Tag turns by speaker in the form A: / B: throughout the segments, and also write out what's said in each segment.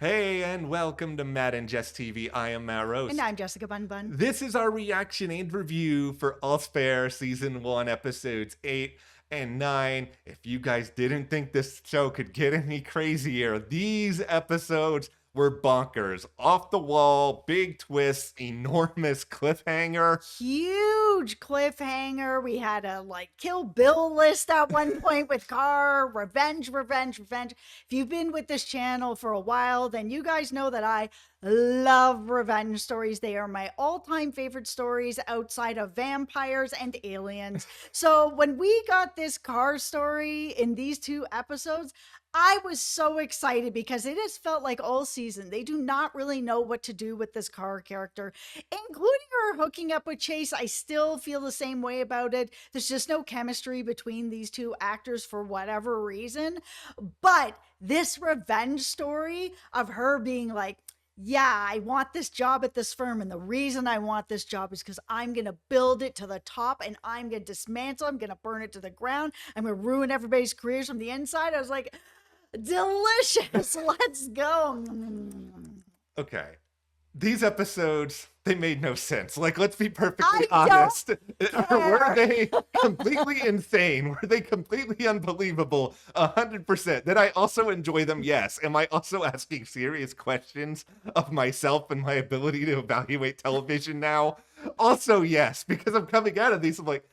A: Hey, and welcome to Matt and Jess TV. I am Matt Rose.
B: And I'm Jessica Bun Bun.
A: This is our reaction and review for All Spare Season 1, Episodes 8 and 9. If you guys didn't think this show could get any crazier, these episodes were bonkers. Off the wall, big twists, enormous cliffhanger.
B: Huge cliffhanger. We had a Kill Bill list at one point with Carr. Revenge. If you've been with this channel for a while, then you guys know that I love revenge stories. They are my all-time favorite stories outside of vampires and aliens. So when we got this Carr story in these two episodes, I was so excited because it has felt like all season they do not really know what to do with this Carr character, including her hooking up with Chase. I still feel the same way about it. There's just no chemistry between these two actors for whatever reason. But this revenge story of her being like, yeah, I want this job at this firm. And the reason I want this job is because I'm going to build it to the top and I'm going to dismantle. I'm going to burn it to the ground. I'm going to ruin everybody's careers from the inside. I was like, delicious. Let's go.
A: Okay. These episodes, they made no sense. Let's be perfectly honest. Were they completely insane? Were they completely unbelievable? 100%. Did I also enjoy them? Yes. Am I also asking serious questions of myself and my ability to evaluate television now? Also, yes, because I'm coming out of these, I'm like,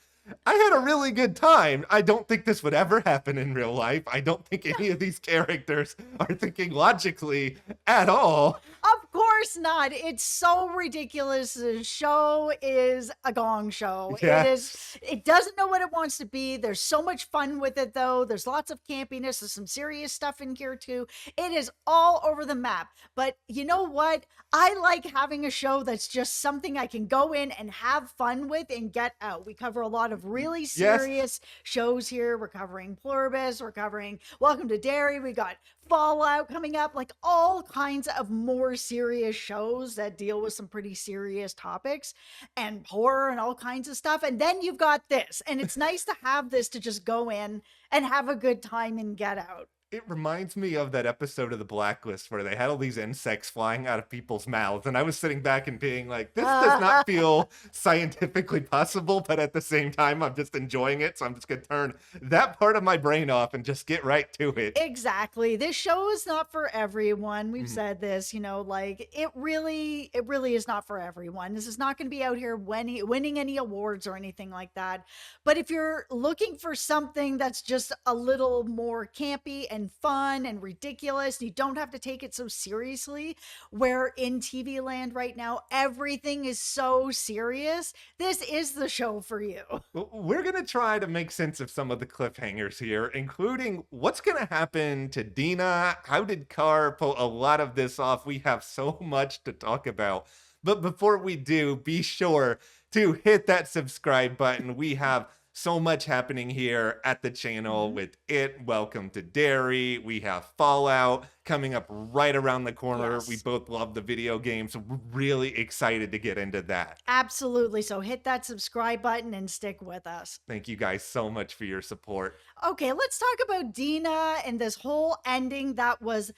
A: I had a really good time. I don't think this would ever happen in real life. I don't think any of these characters are thinking logically at all.
B: Of course not. It's so ridiculous. The show is a gong show.
A: Yes.
B: It doesn't know what it wants to be. There's so much fun with it though. There's lots of campiness. There's some serious stuff in here too. It is all over the map. But you know what? I like having a show that's just something I can go in and have fun with and get out. We cover a lot of really serious shows here. We're covering Pluribus. We're covering Welcome to Derry. We got Fallout coming up, like all kinds of more serious shows that deal with some pretty serious topics and horror and all kinds of stuff. And then you've got this, and it's nice to have this to just go in and have a good time and get out.
A: It reminds me of that episode of The Blacklist where they had all these insects flying out of people's mouths. And I was sitting back and being like, this does not feel scientifically possible, but at the same time, I'm just enjoying it. So I'm just going to turn that part of my brain off and just get right to it.
B: Exactly. This show is not for everyone. We've said this, it really is not for everyone. This is not going to be out here winning any awards or anything like that. But if you're looking for something that's just a little more campy and fun and ridiculous, you don't have to take it so seriously, where in TV land right now everything is so serious. This is the show for you.
A: We're going to try to make sense of some of the cliffhangers here, including what's going to happen to Dina. How did Carr pull a lot of this off? We have so much to talk about. But before we do, be sure to hit that subscribe button. We have so much happening here at the channel with it. Welcome to Derry. We have Fallout coming up right around the corner.
B: Yes.
A: We both love the video game, so we're really excited to get into that.
B: Absolutely. So hit that subscribe button and stick with us.
A: Thank you guys so much for your support.
B: Okay, let's talk about Dina and this whole ending that was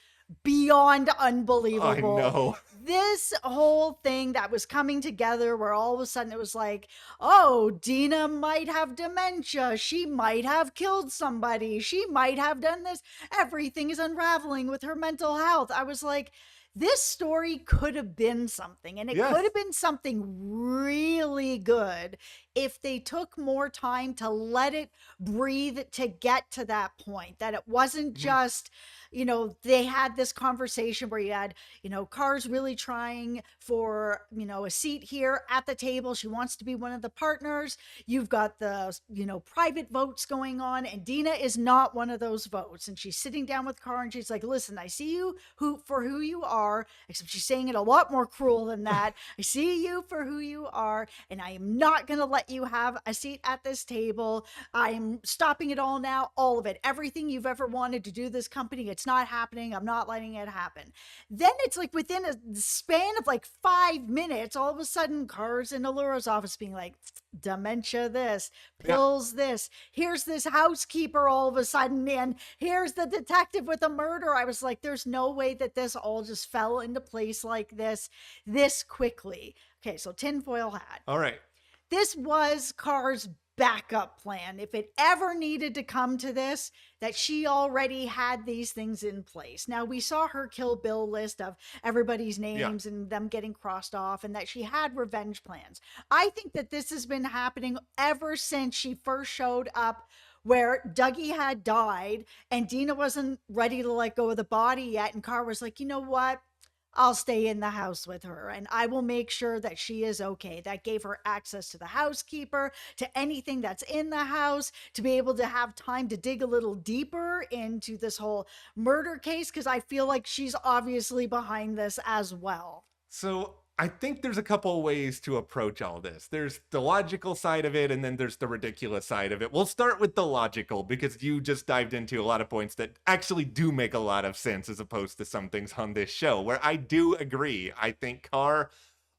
B: beyond unbelievable.
A: I know.
B: This whole thing that was coming together where all of a sudden it was like, oh, Dina might have dementia. She might have killed somebody. She might have done this. Everything is unraveling with her mental health. I was like, this story could have been something, and it could have been something really good if they took more time to let it breathe to get to that point, that it wasn't just, they had this conversation where you had, Carr's really trying for, a seat here at the table. She wants to be one of the partners. You've got the, private votes going on, and Dina is not one of those votes. And she's sitting down with Carr and she's like, listen, I see you for who you are, except she's saying it a lot more cruel than that. I see you for who you are, and I am not going to let you have a seat at this table. I am stopping it all now, all of it. Everything you've ever wanted to do this company, it's it's not happening. I'm not letting it happen. Then it's like within a span of like 5 minutes, all of a sudden Carr's in Allura's office being like, dementia this,
A: Yeah.
B: pills this, here's this housekeeper all of a sudden, and here's the detective with a murder. I was like, there's no way that this all just fell into place like this quickly. Okay, so tinfoil hat.
A: All right.
B: This was Carr's backup plan. If it ever needed to come to this, that she already had these things in place. Now, we saw her Kill Bill list of everybody's names and them getting crossed off, and that she had revenge plans. I think that this has been happening ever since she first showed up, where Dougie had died and Dina wasn't ready to let go of the body yet. And Carr was like, you know what? I'll stay in the house with her and I will make sure that she is okay. That gave her access to the housekeeper, to anything that's in the house, to be able to have time to dig a little deeper into this whole murder case, because I feel like she's obviously behind this as well.
A: So I think there's a couple of ways to approach all this. There's the logical side of it, and then there's the ridiculous side of it. We'll start with the logical, because you just dived into a lot of points that actually do make a lot of sense, as opposed to some things on this show, where I do agree. I think Carr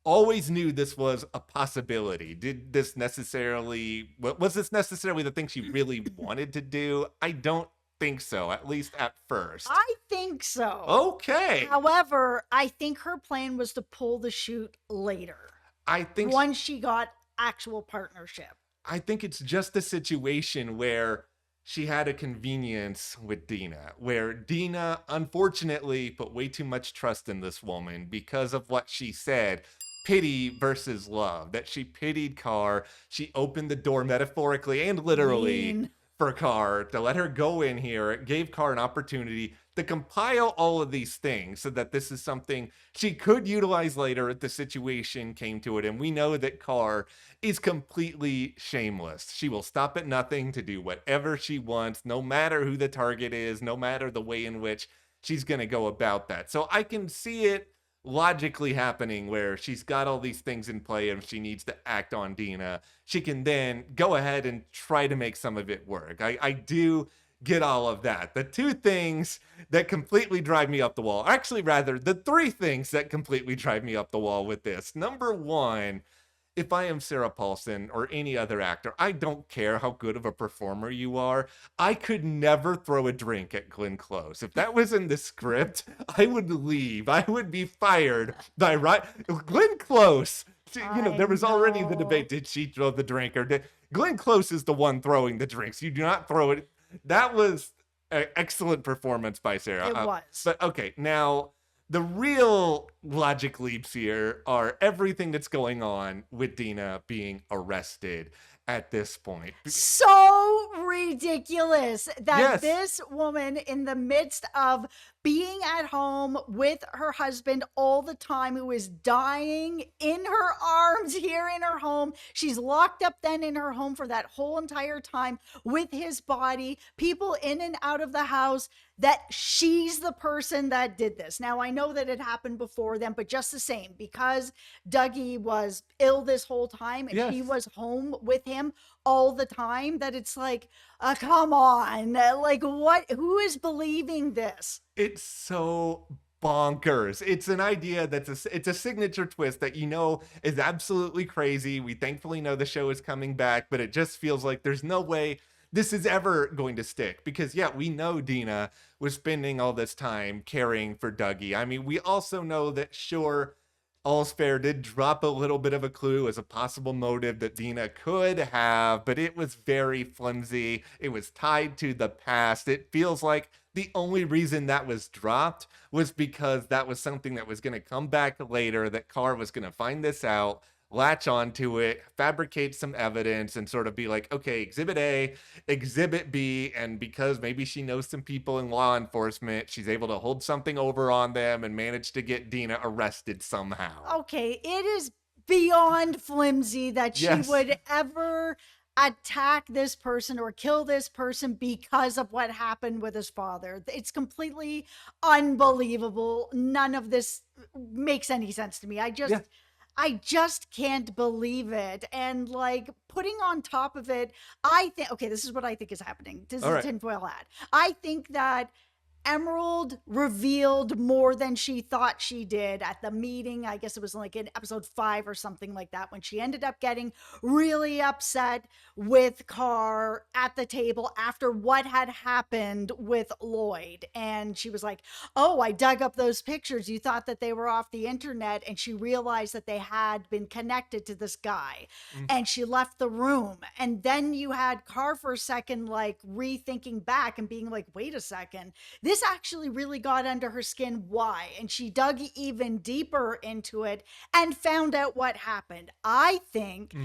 A: always knew this was a possibility. Was this necessarily the thing she really wanted to do? I don't think so, at least at first.
B: I think so.
A: Okay.
B: However, I think her plan was to pull the shoot later.
A: I think
B: once she got actual partnership.
A: I think it's just a situation where she had a convenience with Dina, where Dina unfortunately put way too much trust in this woman because of what she said. Pity versus love. That she pitied Carr. She opened the door metaphorically and literally for Carr to let her go in here. It gave Carr an opportunity to compile all of these things so that this is something she could utilize later if the situation came to it. And we know that Carr is completely shameless. She will stop at nothing to do whatever she wants, no matter who the target is, no matter the way in which she's going to go about that. So I can see it logically happening where she's got all these things in play, and if she needs to act on Dina, she can then go ahead and try to make some of it work. I do get all of that. The two things that completely drive me up the wall, actually rather the three things that completely drive me up the wall with this. Number one, if I am Sarah Paulson or any other actor, I don't care how good of a performer you are. I could never throw a drink at Glenn Close. If that was in the script, I would leave. I would be fired by Glenn Close. There was already the debate. Did she throw the drink or did Glenn Close is the one throwing the drinks? You do not throw it. That was an excellent performance by Sarah.
B: It was.
A: But okay, now the real logic leaps here are everything that's going on with Dina being arrested at this point.
B: So ridiculous that this woman, in the midst of being at home with her husband all the time, who is dying in her arms here in her home, she's locked up then in her home for that whole entire time with his body, people in and out of the house, that she's the person that did this. Now, I know that it happened before then, but just the same, because Dougie was ill this whole time and he was home with him all the time, that it's like, come on, like what, who is believing this?
A: It's so bonkers. It's an idea it's a signature twist that is absolutely crazy. We thankfully know the show is coming back, but it just feels like there's no way this is ever going to stick, because we know Dina was spending all this time caring for Dougie. I mean, we also know that All's Fair did drop a little bit of a clue as a possible motive that Dina could have, but it was very flimsy. It was tied to the past. It feels like the only reason that was dropped was because that was something that was going to come back later, that Carr was going to find this out, latch onto it, fabricate some evidence, and sort of be like, okay, exhibit A, exhibit B, and because maybe she knows some people in law enforcement, she's able to hold something over on them and manage to get Dina arrested somehow.
B: Okay, it is beyond flimsy that she would ever attack this person or kill this person because of what happened with his father. It's completely unbelievable. None of this makes any sense to me. I just can't believe it. And like putting on top of it, I think, okay, this is what I think is happening. This is a tinfoil hat. I think that Emerald revealed more than she thought she did at the meeting. I guess it was like in episode 5 or something like that, when she ended up getting really upset with Carr at the table after what had happened with Lloyd. And she was like, oh, I dug up those pictures. You thought that they were off the internet. And she realized that they had been connected to this guy. And she left the room. And then you had Carr for a second, like rethinking back and being like, wait a second, this actually really got under her skin. Why? And she dug even deeper into it and found out what happened. I think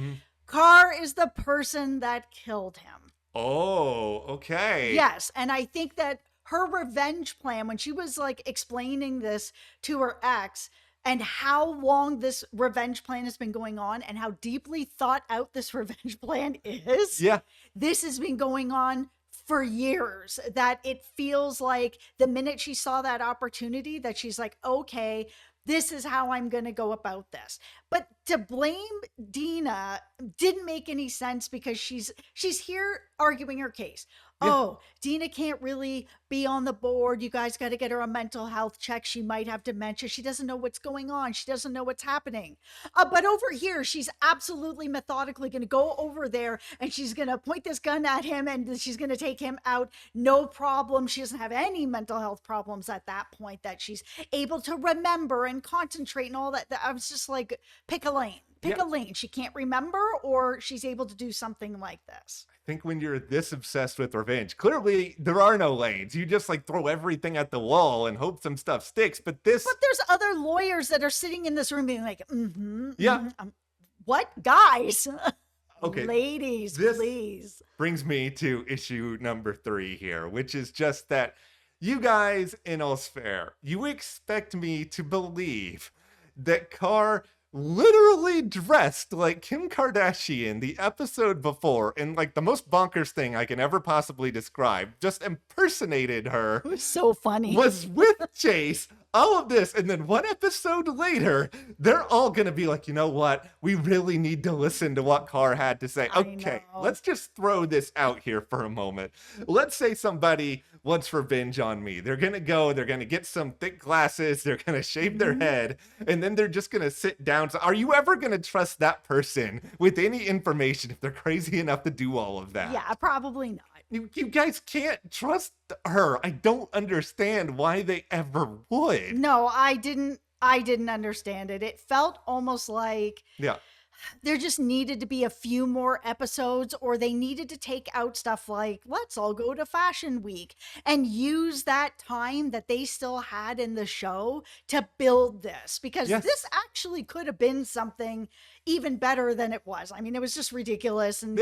B: Carr is the person that killed him.
A: Oh, okay.
B: Yes. And I think that her revenge plan, when she was like explaining this to her ex, and how long this revenge plan has been going on and how deeply thought out this revenge plan is.
A: Yeah.
B: This has been going on for years, that it feels like the minute she saw that opportunity that she's like, okay, this is how I'm going to go about this. But to blame Dina didn't make any sense, because she's here arguing her case. Yeah. Oh, Dina can't really be on the board. You guys got to get her a mental health check. She might have dementia. She doesn't know what's going on. She doesn't know what's happening. But over here, she's absolutely methodically going to go over there and she's going to point this gun at him and she's going to take him out. No problem. She doesn't have any mental health problems at that point, that she's able to remember and concentrate and all that. I was just like, pick a lane. Pick a lane. She can't remember, or she's able to do something like this.
A: I think when you're this obsessed with revenge, clearly there are no lanes. You just like throw everything at the wall and hope some stuff sticks. But there's
B: other lawyers that are sitting in this room being like,
A: yeah.
B: What? Guys?
A: Okay.
B: Ladies,
A: this
B: please.
A: Brings me to issue number 3 here, which is just that you guys in Allsfair, you expect me to believe that Carr literally dressed like Kim Kardashian the episode before, and like the most bonkers thing I can ever possibly describe, just impersonated her.
B: It was so funny.
A: Was with Chase, all of this, and then one episode later, they're all gonna be like, you know what? We really need to listen to what Carr had to say. Okay, let's just throw this out here for a moment. Let's say somebody wants revenge on me. They're gonna get some thick glasses, they're gonna shave their head, and then they're just gonna sit down. So are you ever gonna trust that person with any information if they're crazy enough to do all of that?
B: Yeah, probably not.
A: You guys can't trust her. I don't understand why they ever would.
B: No, I didn't understand it. It felt almost like there just needed to be a few more episodes, or they needed to take out stuff like, let's all go to Fashion Week, and use that time that they still had in the show to build this, because this actually could have been something even better than it was. I mean, it was just ridiculous, and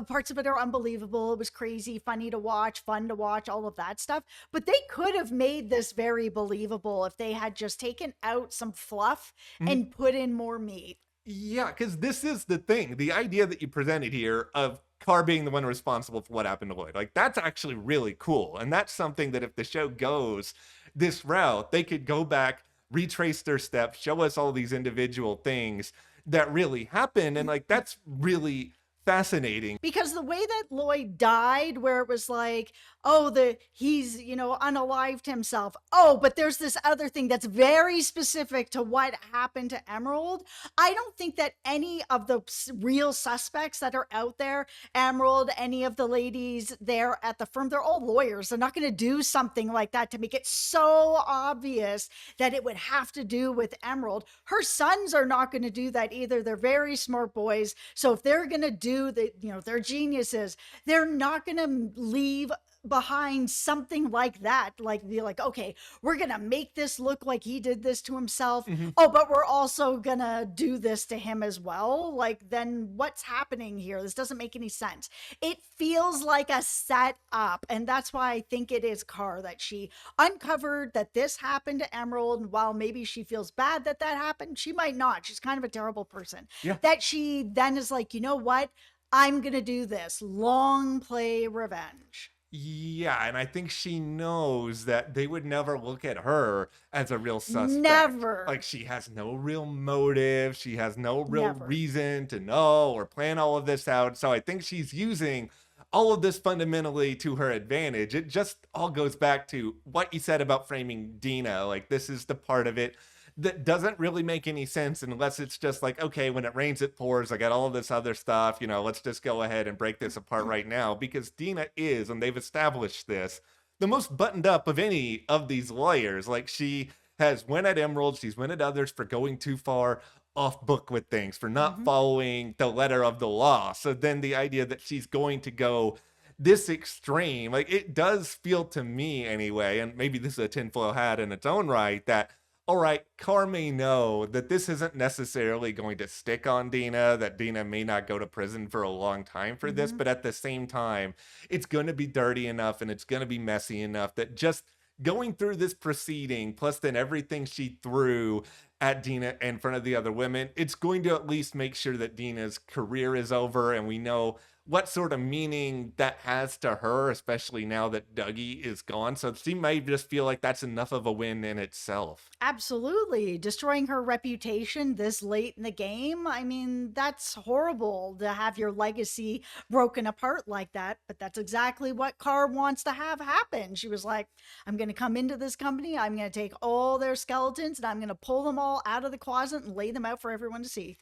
B: parts of it are unbelievable. It was crazy, funny to watch, fun to watch, all of that stuff. But they could have made this very believable if they had just taken out some fluff and put in more meat.
A: Yeah, because this is the thing. The idea that you presented here of Carr being the one responsible for what happened to Lloyd, like, that's actually really cool. And that's something that if the show goes this route, they could go back, retrace their steps, show us all these individual things that really happened. And like, that's really fascinating.
B: Because the way that Lloyd died, where it was like, oh, he's, unalived himself. Oh, but there's this other thing that's very specific to what happened to Emerald. I don't think that any of the real suspects that are out there, Emerald, any of the ladies there at the firm, they're all lawyers. They're not going to do something like that to make it so obvious that it would have to do with Emerald. Her sons are not going to do that either. They're very smart boys. So if they're going to do they're geniuses, they're not going to leave behind something like that, like be like, okay, we're gonna make this look like he did this to himself. Oh, but we're also gonna do this to him as well. Like, then what's happening here? This doesn't make any sense. It feels like a setup, and that's why I think it is Carr, that she uncovered that this happened to Emerald, and while maybe she feels bad that happened, she might not. She's kind of a terrible person. That she then is like, you know what? I'm gonna do this long play revenge.
A: Yeah, and I think she knows that they would never look at her as a real suspect.
B: Never.
A: Like, she has no real motive. She has no real reason to know or plan all of this out. So I think she's using all of this fundamentally to her advantage. It just all goes back to what you said about framing Dina. Like, this is the part of it that doesn't really make any sense unless it's just like, okay, when it rains, it pours. I got all of this other stuff. Let's just go ahead and break this apart right now, because Dina is, and they've established this, the most buttoned up of any of these lawyers. Like, she has went at Emerald, she's went at others for going too far off book with things, for not following the letter of the law. So then the idea that she's going to go this extreme, like, it does feel to me anyway, and maybe this is a tinfoil hat in its own right, that all right, Carr may know that this isn't necessarily going to stick on Dina, that Dina may not go to prison for a long time for this, but at the same time, it's going to be dirty enough and it's going to be messy enough that just going through this proceeding, plus then everything she threw at Dina in front of the other women, it's going to at least make sure that Dina's career is over, and we know what sort of meaning that has to her, especially now that Dougie is gone. So she may just feel like that's enough of a win in itself.
B: Absolutely. Destroying her reputation this late in the game. I mean, that's horrible to have your legacy broken apart like that, but that's exactly what Carr wants to have happen. She was like, I'm going to come into this company, I'm going to take all their skeletons, and I'm going to pull them all out of the closet and lay them out for everyone to see.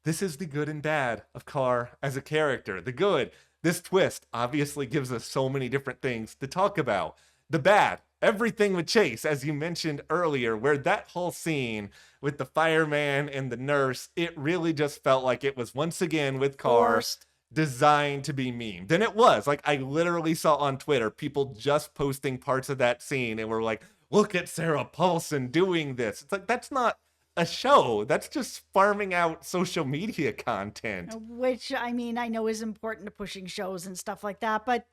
A: This is the good and bad of Carr as a character. The good, this twist obviously gives us so many different things to talk about. The bad, everything with Chase, as you mentioned earlier, where that whole scene with the fireman and the nurse, it really just felt like it was once again with Carr
B: Forced.
A: designed to be memed. And it was. Like, I literally saw on Twitter people just posting parts of that scene and were like, look at Sarah Paulson doing this. It's like, that's not a show. That's just farming out social media content.
B: Which, I mean, I know is important to pushing shows and stuff like that, but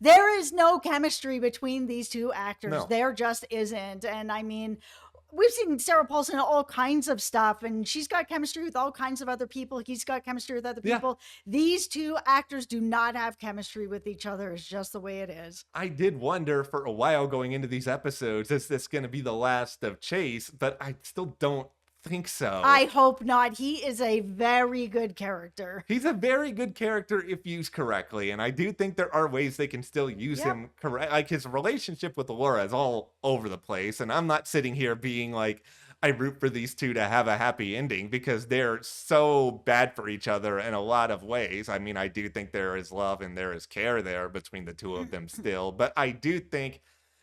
B: there is no chemistry between these two actors.
A: No.
B: There just isn't. And I mean, we've seen Sarah Paulson in all kinds of stuff, and she's got chemistry with all kinds of other people. He's got chemistry with other people. These two actors do not have chemistry with each other. It's just the way it is.
A: I did wonder for a while going into these episodes, is this going to be the last of Chase? But I still don't think so.
B: I hope not. He is a very good character.
A: He's a very good character if used correctly, and I do think there are ways they can still use him correct. Like, his relationship with Allura is all over the place, and I'm not sitting here being like, I root for these two to have a happy ending, because they're so bad for each other in a lot of ways. I mean, I do think there is love and there is care there between the two of them still, but I do think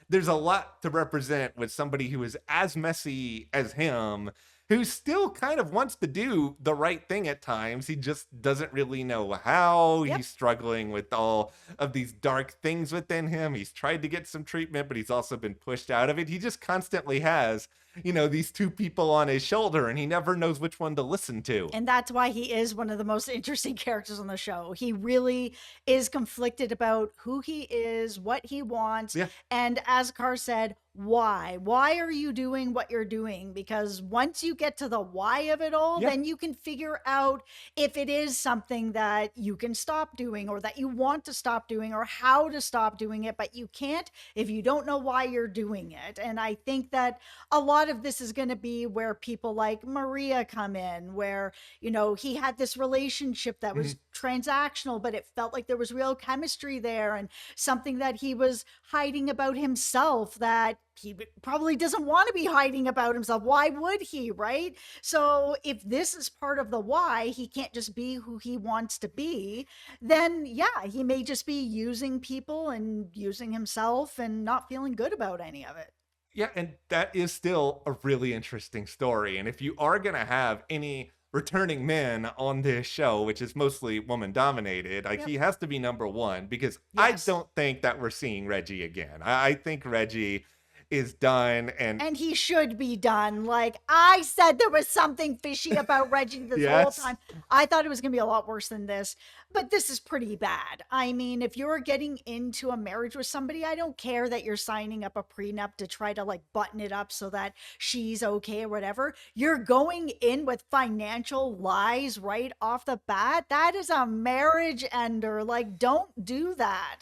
A: there's a lot to represent with somebody who is as messy as him, who still kind of wants to do the right thing at times. He just doesn't really know how. He's struggling with all of these dark things within him. He's tried to get some treatment, but he's also been pushed out of it. He just constantly has, these two people on his shoulder, and he never knows which one to listen to.
B: And that's why he is one of the most interesting characters on the show. He really is conflicted about who he is, what he wants, and as Carr said, why? Why are you doing what you're doing? Because once you get to the why of it all, then you can figure out if it is something that you can stop doing, or that you want to stop doing, or how to stop doing it, but you can't if you don't know why you're doing it. And I think that a lot of this is going to be where people like Maria come in, where, he had this relationship that was transactional, but it felt like there was real chemistry there, and something that he was hiding about himself that he probably doesn't want to be hiding about himself. Why would he, right? So if this is part of the why, he can't just be who he wants to be, then he may just be using people and using himself and not feeling good about any of it.
A: Yeah, and that is still a really interesting story. And if you are going to have any returning men on this show, which is mostly woman dominated, like, he has to be number one, because I don't think that we're seeing Reggie again. I think Reggie is done, and
B: he should be done. Like, I said, there was something fishy about Reggie this whole time. I thought it was gonna be a lot worse than this, but this is pretty bad. I mean, if you're getting into a marriage with somebody, I don't care that you're signing up a prenup to try to button it up so that she's okay or whatever. You're going in with financial lies right off the bat. That is a marriage ender. Don't do that.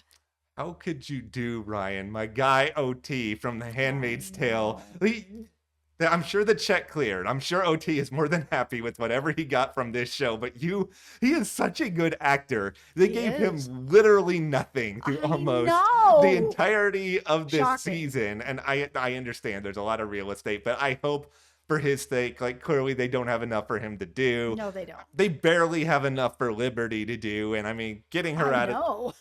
A: How could you do, Ryan, my guy OT from The Handmaid's Tale? I'm sure the check cleared. I'm sure OT is more than happy with whatever he got from this show, but he is such a good actor. They
B: He
A: gave
B: is.
A: him literally nothing through
B: I
A: almost the
B: know.
A: entirety of this
B: Shocking.
A: season. And I understand there's a lot of real estate, but I hope for his sake, like clearly they don't have enough for him to do.
B: No, they don't.
A: They barely have enough for Liberty to do. And I mean,
B: I know.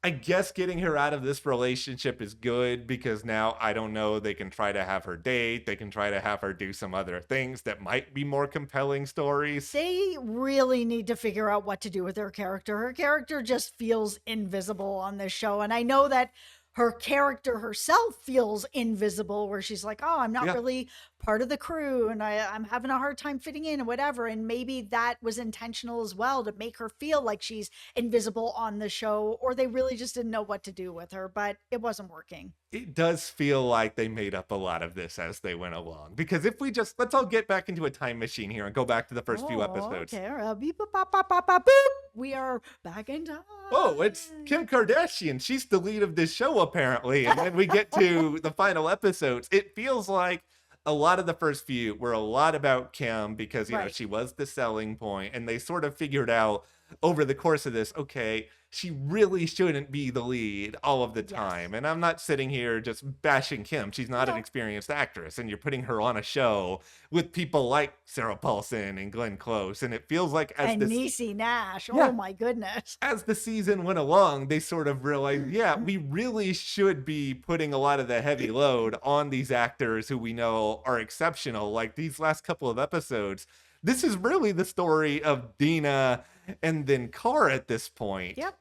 A: I guess getting her out of this relationship is good because now I don't know. They can try to have her date. They can try to have her do some other things that might be more compelling stories.
B: They really need to figure out what to do with her character. Her character just feels invisible on this show. And I know that her character herself feels invisible, where she's like, oh, I'm not
A: Yeah.
B: really part of the crew and I'm having a hard time fitting in and whatever. And maybe that was intentional as well to make her feel like she's invisible on the show, or they really just didn't know what to do with her, but it wasn't working.
A: It does feel like they made up a lot of this as they went along. Because if we just, let's all get back into a time machine here and go back to the first few episodes.
B: Okay. Beep, bop, bop, bop, bop, bop, boop. We are back in time.
A: Oh, it's Kim Kardashian. She's the lead of this show, apparently. And then we get to the final episodes. It feels like a lot of the first few were a lot about Kim because, you know,
B: Right.
A: she was the selling point, and they sort of figured out over the course of this, okay, she really shouldn't be the lead all of the
B: Yes.
A: time. And I'm not sitting here just bashing Kim. She's not an
B: No.
A: experienced actress, and you're putting her on a show with people like Sarah Paulson and Glenn Close, and it feels like
B: And Niecy Nash.
A: Yeah.
B: Oh my goodness.
A: as the season went along, they sort of realized, yeah, we really should be putting a lot of the heavy load on these actors who we know are exceptional. Like these last couple of episodes, this is really the story of Dina and then Carr at this point.
B: Yep.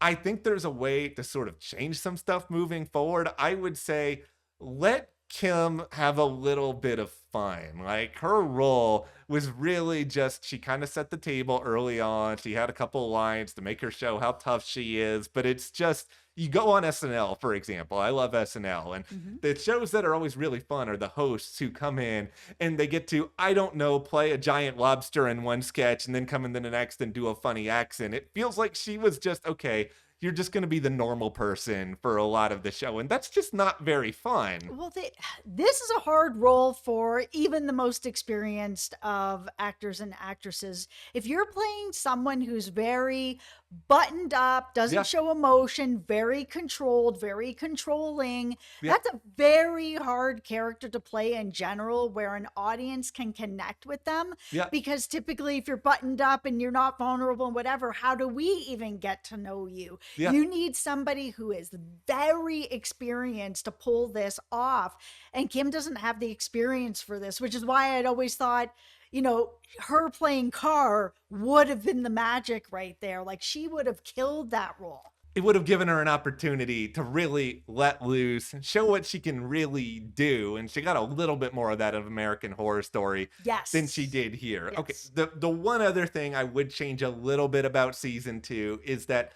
A: I think there's a way to sort of change some stuff moving forward. I would say let Kim have a little bit of fun. Like her role was really just she kind of set the table early on. She had a couple of lines to make her show how tough she is, but it's just you go on SNL, for example. I love SNL, and the shows that are always really fun are the hosts who come in and they get to, I don't know, play a giant lobster in one sketch and then come in the next and do a funny accent. It feels like she was just, okay, you're just going to be the normal person for a lot of the show, and that's just not very fun.
B: Well, this is a hard role for even the most experienced of actors and actresses. If you're playing someone who's very buttoned up, doesn't
A: Yeah.
B: show emotion, very controlled, very controlling,
A: Yeah.
B: that's a very hard character to play in general, where an audience can connect with them.
A: Yeah.
B: Because typically, if you're buttoned up and you're not vulnerable and whatever, how do we even get to know you?
A: Yeah.
B: You need somebody who is very experienced to pull this off. And Kim doesn't have the experience for this, which is why I'd always thought, you know, her playing Carr would have been the magic right there. Like she would have killed that role.
A: It would have given her an opportunity to really let loose and show what she can really do. And she got a little bit more of that of American Horror Story
B: Yes.
A: than she did here. Okay,
B: Yes.
A: the one other thing I would change a little bit about season 2 is that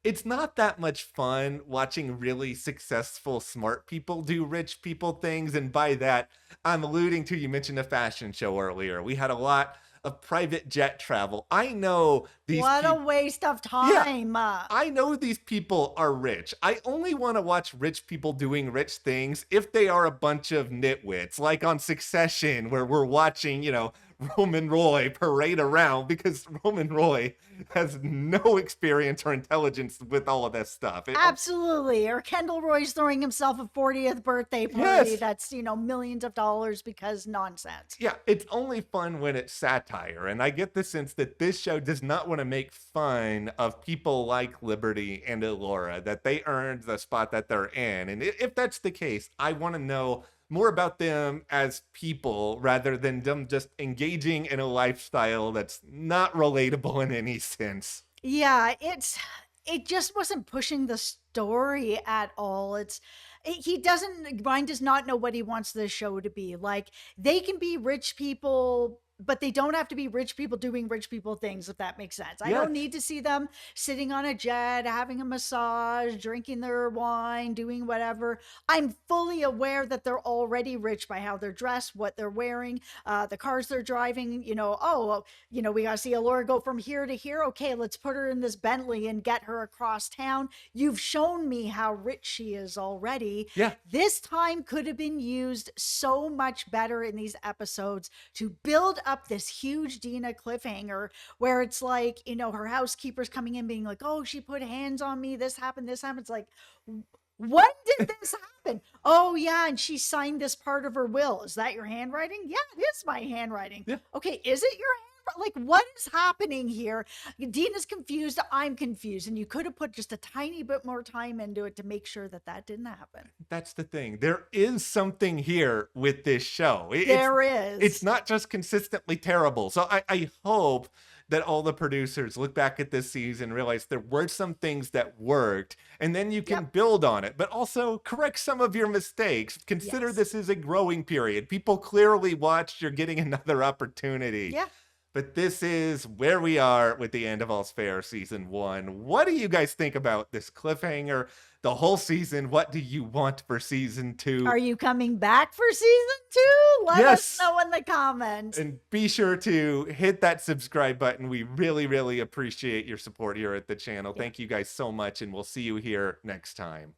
A: it's not that much fun watching really successful, smart people do rich people things. And by that, I'm alluding to, you mentioned a fashion show earlier. We had a lot of private jet travel. I know these
B: What a
A: peop-
B: waste of time.
A: I know these people are rich. I only want to watch rich people doing rich things if they are a bunch of nitwits, like on Succession, where we're watching, you know, Roman Roy parade around because Roman Roy has no experience or intelligence with all of this stuff.
B: Absolutely. Or Kendall Roy's throwing himself a 40th birthday party
A: Yes.
B: that's, you know, millions of dollars because nonsense.
A: Yeah, it's only fun when it's satire. And I get the sense that this show does not want to make fun of people like Liberty and Allura, that they earned the spot that they're in. And if that's the case, I want to know more about them as people rather than them just engaging in a lifestyle that's not relatable in any sense.
B: Yeah, it just wasn't pushing the story at all. Ryan does not know what he wants this show to be. Like they can be rich people but they don't have to be rich people doing rich people things, if that makes sense. I
A: Yes.
B: don't need to see them sitting on a jet, having a massage, drinking their wine, doing whatever. I'm fully aware that they're already rich by how they're dressed, what they're wearing, the cars they're driving. We got to see Allura go from here to here. Okay, let's put her in this Bentley and get her across town. You've shown me how rich she is already.
A: Yeah.
B: This time could have been used so much better in these episodes to build up this huge Dina cliffhanger where it's like, her housekeeper's coming in being like, oh, she put hands on me. This happened. It's like, when did this happen? Oh, yeah. And she signed this part of her will. Is that your handwriting? Yeah, it is my handwriting.
A: Yeah.
B: Okay. Is it your handwriting? Like, what is happening here? Dina's confused. I'm confused. And you could have put just a tiny bit more time into it to make sure that didn't happen.
A: That's the thing. There is something here with this show.
B: There is.
A: It's not just consistently terrible. So I hope that all the producers look back at this season and realize there were some things that worked, and then you can build on it, but also correct some of your mistakes. Consider this is a growing period. People clearly watched. You're getting another opportunity.
B: Yeah.
A: But this is where we are with the End of All's Fair season 1. What do you guys think about this cliffhanger? The whole season, what do you want for season 2?
B: Are you coming back for season 2? Let us know in the comments.
A: And be sure to hit that subscribe button. We really, really appreciate your support here at the channel. Thank you guys so much, and we'll see you here next time.